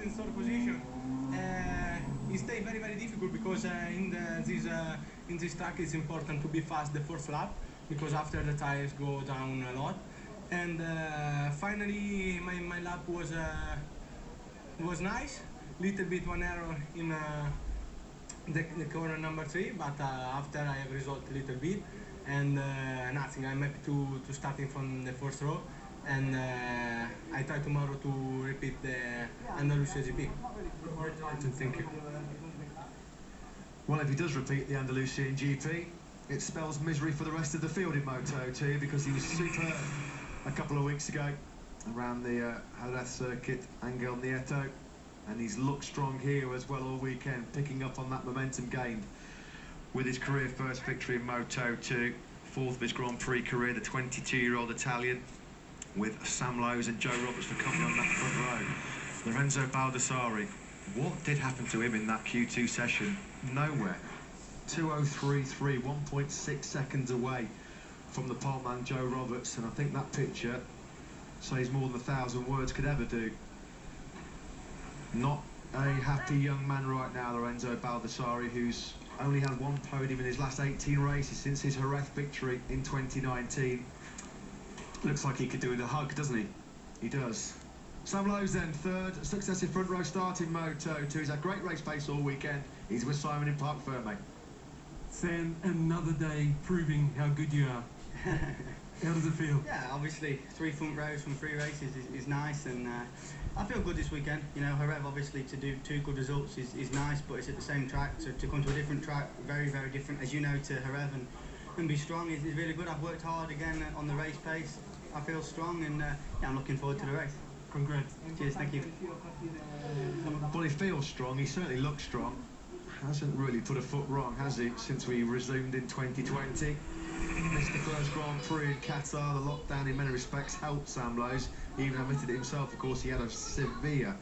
in third position. It stays very, very difficult because in this track it's important to be fast the first lap, because after the tires go down a lot. And finally my lap was nice. Little bit one error in the corner number 3, but after I have resolved a little bit, and nothing. I'm happy to starting from the first row, and I try tomorrow to repeat the Andalusia GP. Thank you. Well, if he does repeat the Andalusian GP, it spells misery for the rest of the field in Moto2, because he was superb a couple of weeks ago around the Jerez circuit, Angel Nieto, and he's looked strong here as well all weekend, picking up on that momentum gained with his career first victory in Moto2, fourth of his Grand Prix career, the 22-year-old Italian, with Sam Lowes and Joe Roberts for company on that front row. Lorenzo Baldassarri, what did happen to him in that Q2 session? Nowhere. 2:03.3, 1.6 seconds away from the pole man Joe Roberts, and I think that picture says more than 1,000 words could ever do. Not a happy young man right now, Lorenzo Baldassarri, who's only had one podium in his last 18 races since his Jerez victory in 2019. Looks like he could do with a hug, doesn't he? He does. Sam Lowes then, third successive front row start in Moto2. He's had great race pace all weekend. He's with Simon in Parc Ferme. Sam, another day proving how good you are. How does it feel? Yeah, obviously 3 front rows from 3 races is nice, and I feel good this weekend. You know, Jerez obviously to do 2 good results is nice, but it's at the same track, so to come to a different track, very, very different, as you know, to Jerez, and be strong is really good. I've worked hard again on the race pace. I feel strong, and yeah, I'm looking forward to the race. Congrats. Cheers, thank you. Well, he feels strong, he certainly looks strong. Hasn't really put a foot wrong, has he, since we resumed in 2020. Missed the first Grand Prix in Qatar. The lockdown in many respects helped Sam Lowes. He even admitted it himself, of course. He had a severe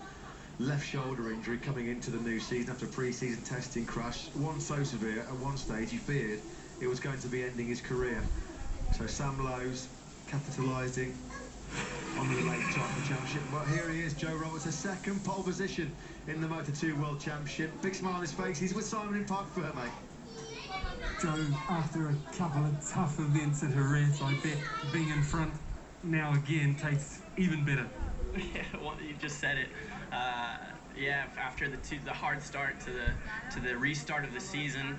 left shoulder injury coming into the new season after a pre-season testing crash. One so severe, at one stage he feared it was going to be ending his career. So Sam Lowes capitalising on the late top of the championship. But here he is, Joe Roberts, a second pole position in the Moto2 World Championship. Big smile on his face. He's with Simon in Parc Ferme. Joe, after a couple of tough events at Jerez, I bet being in front now again tastes even better. Yeah, well, you just said it. Yeah, after the hard start to the restart of the season,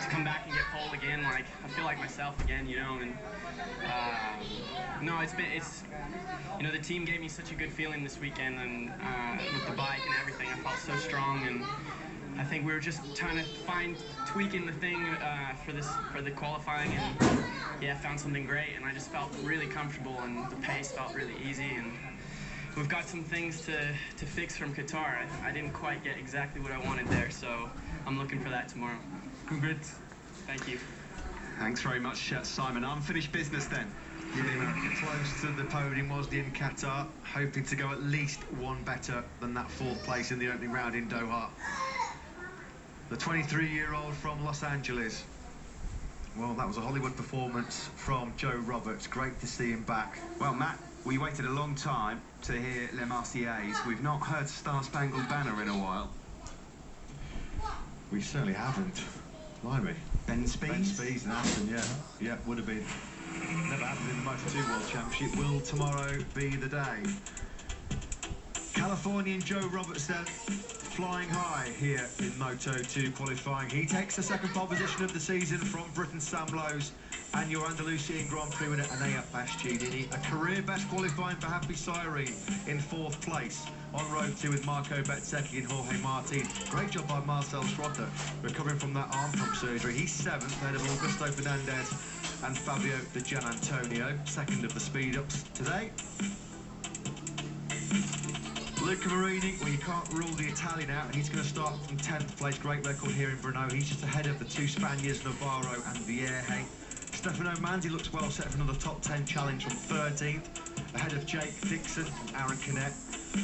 to come back and get pole again, like I feel like myself again, you know. And no, it's you know, the team gave me such a good feeling this weekend, and with the bike and everything, I felt so strong, and I think we were just trying to tweaking the thing for the qualifying, and yeah, found something great, and I just felt really comfortable, and the pace felt really easy, and we've got some things to fix from Qatar. I didn't quite get exactly what I wanted there, so I'm looking for that tomorrow. Congrats. Thank you. Thanks very much, Simon. Unfinished business then. Close to the podium was in Qatar, hoping to go at least one better than that 4th place in the opening round in Doha. The 23-year-old from Los Angeles. Well, that was a Hollywood performance from Joe Roberts. Great to see him back. Well, Matt, we waited a long time to hear Les Marseillaise. We've not heard Star Spangled Banner in a while. We certainly haven't. Blimey. Ben Spies? Ben Spies and Aston, yeah. Yeah, would have been. Never happened in the Moto2 World Championship. Will tomorrow be the day? Californian Joe Roberts then, flying high here in Moto2 qualifying. He takes the 2nd pole position of the season from Britain's Sam Lowes and your Andalusian Grand Prix winner Anea Bastianini. A career best qualifying for Hafizh Shahrin in 4th place on road 2 with Marco Bezzecchi and Jorge Martin. Great job by Marcel Schrotter recovering from that arm pump surgery. He's 7th ahead of Augusto Fernandez and Fabio Di Gianantonio, 2nd of the speed-ups today. Luca Marini, well, you can't rule the Italian out, and he's going to start from 10th place. Great record here in BRNO. He's just ahead of the 2 Spaniards, Navarro and Vierge. Stefano Manzi looks well set for another top 10 challenge from 13th, ahead of Jake Dixon and Aaron Canet.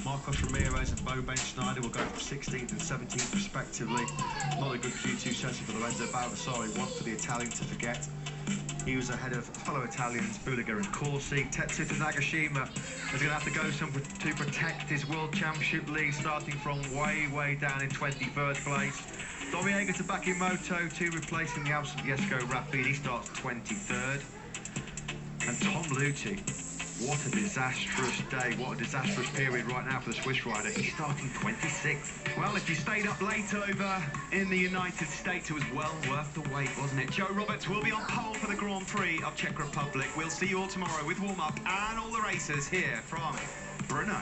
Marcos Ramirez and Bo Ben Schneider will go from 16th and 17th respectively. Not a good Q2 session for Lorenzo Baldassarri, one for the Italian to forget. He was ahead of fellow Italians Buliga and Corsi. Tetsuta Nagashima is going to have to go to protect his World Championship lead, starting from way down in 23rd place. Domiega to back in Moto2, replacing the absent Ceske Rapid. He starts 23rd. And Tom Lucci, what a disastrous day, what a disastrous period right now for the Swiss rider. He's starting 26th. Well, if you stayed up late over in the United States, it was well worth the wait, wasn't it? Joe Roberts will be on pole for the Grand Prix of Czech Republic. We'll see you all tomorrow with warm-up and all the races here from BRNO.